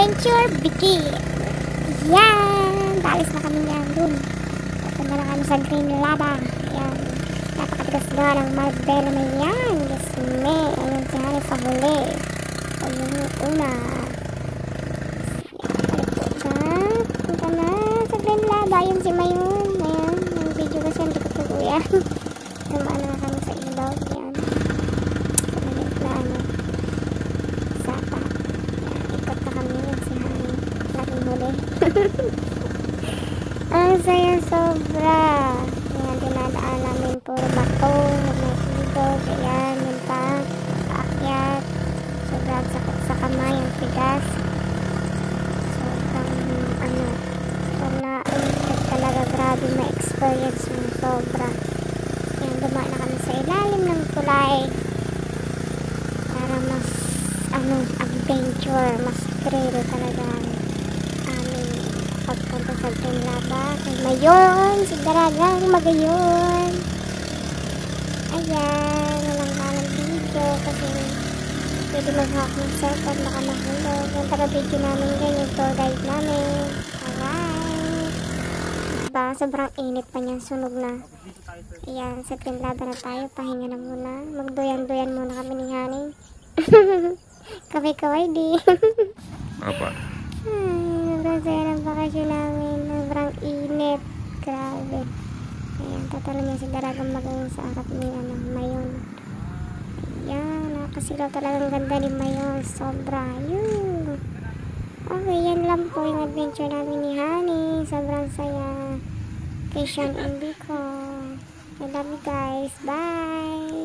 Adventure begin. Yan, talis na kami yan dun. Punta na kami sa Green Lava. Yan, napakatigas nga ng Marbella na yan. Yes, me. Ayun si Hani sa huli. Ayun yung una. Punta na sa Green Lava. Ayun si Mayon. Ayan, yung video kasi hindi ko tuloy. Tumaan na kami sa ilaw. Yan. Maliit na sapa. Yan, ikot na kami. Yan si Hani. Laging huli. Ang saya sobra. Yan, dinadaan namin puro bato. May ilog. Ayan, yun pa. Paakyat. Sobrang sakit sa kamay. Ang tigas. Sobrang pag na-ulit talaga. Grabe ma-experience mo. Sobra. Yan, dumaan na kami sa ilalim ng tulay. Para mas adventure. Mas thrill talaga. Pagpunta sa Green Lava kay Mayon, si Daragang Magayon. Ayan, walang kalang video kasi pwede mag-hack ng cellphone, baka mahulog. Yung taga-video namin yan, yung tour guide namin. Alright, diba? Sobrang init pa niyan, sunog na. Ayan, sa Green Lava na tayo, pahinga na muna. Magduyan-duyan muna kami ni Hani. Kaway-kaway di. Apa? Sobrang saya ng bakasyon namin. Sobrang init. Grabe. Ayan, tatalo niya si Daragang Magayon sa harap ni Mayon. Ayan, nakasilaw talagang ganda ni Mayon. Sobra. Yun. Okay, yan lang po yung adventure namin ni Hani. Sobrang saya. Kay Sean and Biko. I love you guys. Bye!